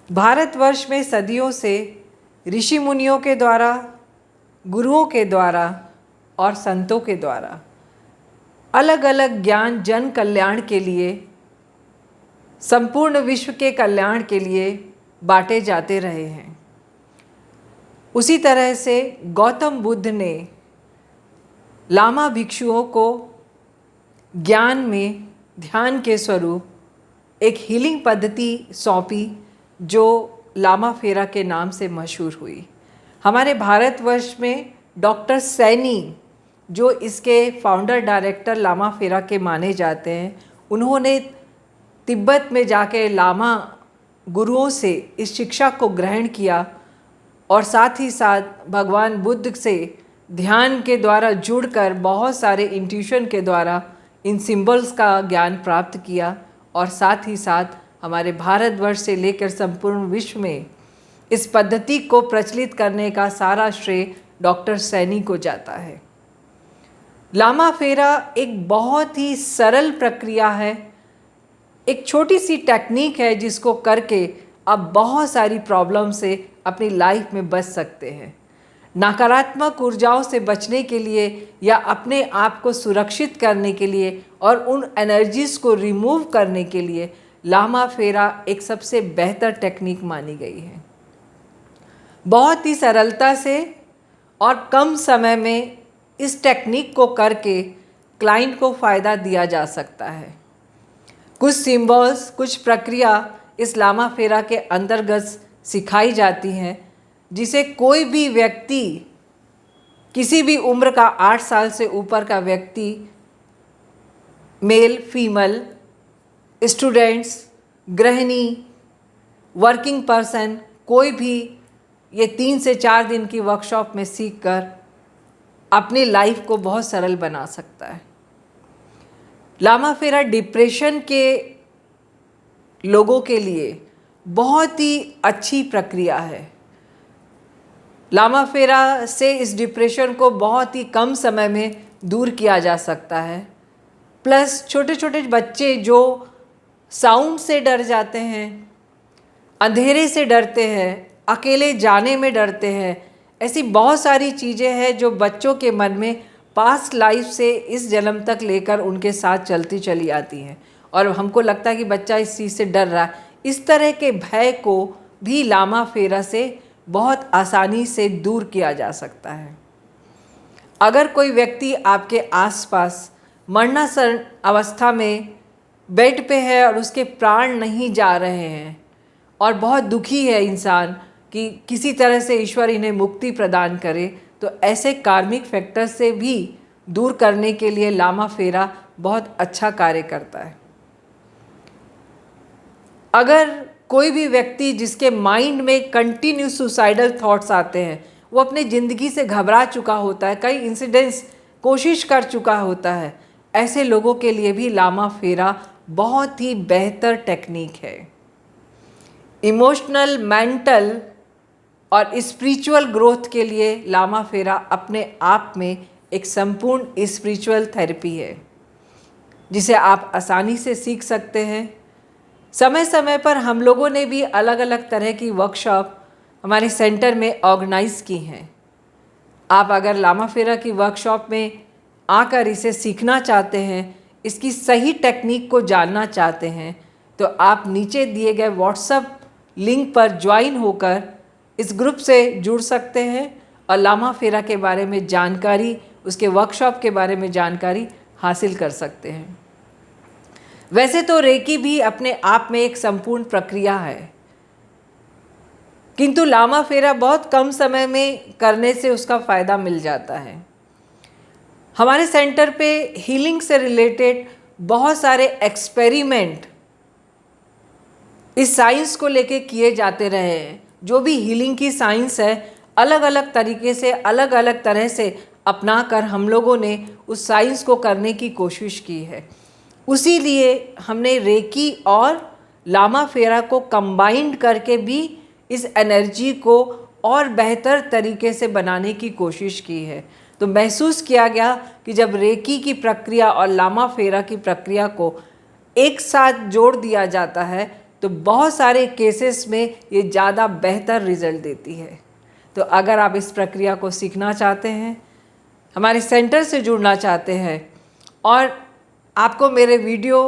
भारतवर्ष में सदियों से ऋषि मुनियों के द्वारा, गुरुओं के द्वारा और संतों के द्वारा अलग अलग ज्ञान जन कल्याण के लिए, संपूर्ण विश्व के कल्याण के लिए बांटे जाते रहे हैं। उसी तरह से गौतम बुद्ध ने लामा भिक्षुओं को ज्ञान में ध्यान के स्वरूप एक हीलिंग पद्धति सौंपी जो लामा फेरा के नाम से मशहूर हुई। हमारे भारतवर्ष में डॉक्टर सैनी, जो इसके फाउंडर डायरेक्टर लामा फेरा के माने जाते हैं, उन्होंने तिब्बत में जाके लामा गुरुओं से इस शिक्षा को ग्रहण किया और साथ ही साथ भगवान बुद्ध से ध्यान के द्वारा जुड़कर बहुत सारे इंट्यूशन के द्वारा इन सिंबल्स का ज्ञान प्राप्त किया और साथ ही साथ हमारे भारतवर्ष से लेकर संपूर्ण विश्व में इस पद्धति को प्रचलित करने का सारा श्रेय डॉक्टर सैनी को जाता है। लामा फेरा एक बहुत ही सरल प्रक्रिया है, एक छोटी सी टेक्निक है जिसको करके आप बहुत सारी प्रॉब्लम से अपनी लाइफ में बच सकते हैं। नकारात्मक ऊर्जाओं से बचने के लिए या अपने आप को सुरक्षित करने के लिए और उन एनर्जीज़ को रिमूव करने के लिए लामा फेरा एक सबसे बेहतर टेक्निक मानी गई है। बहुत ही सरलता से और कम समय में इस टेक्निक को करके क्लाइंट को फ़ायदा दिया जा सकता है। कुछ सिंबल्स, कुछ प्रक्रिया इस लामा फेरा के अंतर्गत सिखाई जाती हैं जिसे कोई भी व्यक्ति, किसी भी उम्र का 8 साल से ऊपर का व्यक्ति, मेल फीमेल, स्टूडेंट्स, गृहिणी, वर्किंग पर्सन, कोई भी ये 3 से 4 दिन की वर्कशॉप में सीखकर अपनी लाइफ को बहुत सरल बना सकता है। लामा फेरा डिप्रेशन के लोगों के लिए बहुत ही अच्छी प्रक्रिया है। लामा फेरा से इस डिप्रेशन को बहुत ही कम समय में दूर किया जा सकता है। प्लस छोटे छोटे बच्चे जो साउंड से डर जाते हैं, अंधेरे से डरते हैं, अकेले जाने में डरते हैं, ऐसी बहुत सारी चीज़ें हैं जो बच्चों के मन में पास्ट लाइफ से इस जन्म तक लेकर उनके साथ चलती चली आती हैं और हमको लगता है कि बच्चा इस चीज़ से डर रहा है। इस तरह के भय को भी लामा फेरा से बहुत आसानी से दूर किया जा सकता है। अगर कोई व्यक्ति आपके आसपास मरणासन अवस्था में बेड पे है और उसके प्राण नहीं जा रहे हैं और बहुत दुखी है इंसान कि किसी तरह से ईश्वर इन्हें मुक्ति प्रदान करे, तो ऐसे कार्मिक फैक्टर से भी दूर करने के लिए लामा फेरा बहुत अच्छा कार्य करता है। अगर कोई भी व्यक्ति जिसके माइंड में कंटिन्यू सुसाइडल थॉट्स आते हैं, वो अपने ज़िंदगी से घबरा चुका होता है, कई इंसिडेंट्स कोशिश कर चुका होता है, ऐसे लोगों के लिए भी लामा फेरा बहुत ही बेहतर टेक्निक है। इमोशनल, मेंटल और स्पिरिचुअल ग्रोथ के लिए लामा फेरा अपने आप में एक संपूर्ण स्पिरिचुअल थेरेपी है जिसे आप आसानी से सीख सकते हैं। समय समय पर हम लोगों ने भी अलग अलग तरह की वर्कशॉप हमारे सेंटर में ऑर्गेनाइज की हैं। आप अगर लामा फेरा की वर्कशॉप में आकर इसे सीखना चाहते हैं, इसकी सही टेक्निक को जानना चाहते हैं, तो आप नीचे दिए गए व्हाट्सएप लिंक पर ज्वाइन होकर इस ग्रुप से जुड़ सकते हैं और लामा फेरा के बारे में जानकारी, उसके वर्कशॉप के बारे में जानकारी हासिल कर सकते हैं। वैसे तो रेकी भी अपने आप में एक संपूर्ण प्रक्रिया है, किंतु लामा फेरा बहुत कम समय में करने से उसका फ़ायदा मिल जाता है। हमारे सेंटर पे हीलिंग से रिलेटेड बहुत सारे एक्सपेरिमेंट इस साइंस को लेके किए जाते रहे हैं। जो भी हीलिंग की साइंस है, अलग अलग तरीके से, अलग अलग तरह से अपना कर हम लोगों ने उस साइंस को करने की कोशिश की है। उसी लिए हमने रेकी और लामा फेरा को कंबाइंड करके भी इस एनर्जी को और बेहतर तरीके से बनाने की कोशिश की है। तो महसूस किया गया कि जब रेकी की प्रक्रिया और लामा फेरा की प्रक्रिया को एक साथ जोड़ दिया जाता है तो बहुत सारे केसेस में ये ज़्यादा बेहतर रिजल्ट देती है। तो अगर आप इस प्रक्रिया को सीखना चाहते हैं, हमारे सेंटर से जुड़ना चाहते हैं और आपको मेरे वीडियो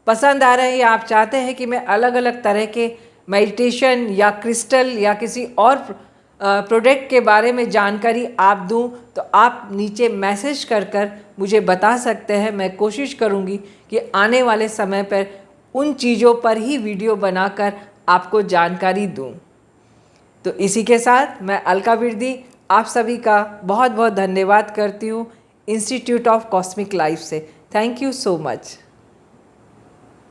पसंद आ रहे हैं या आप चाहते हैं कि मैं अलग अलग तरह के मेडिटेशन या क्रिस्टल या किसी और प्रोडक्ट के बारे में जानकारी आप दूं, तो आप नीचे मैसेज कर मुझे बता सकते हैं। मैं कोशिश करूंगी कि आने वाले समय पर उन चीज़ों पर ही वीडियो बनाकर आपको जानकारी दूं। तो इसी के साथ मैं अलका विरदी आप सभी का बहुत बहुत धन्यवाद करती हूँ इंस्टीट्यूट ऑफ कॉस्मिक लाइफ से। Thank you so much.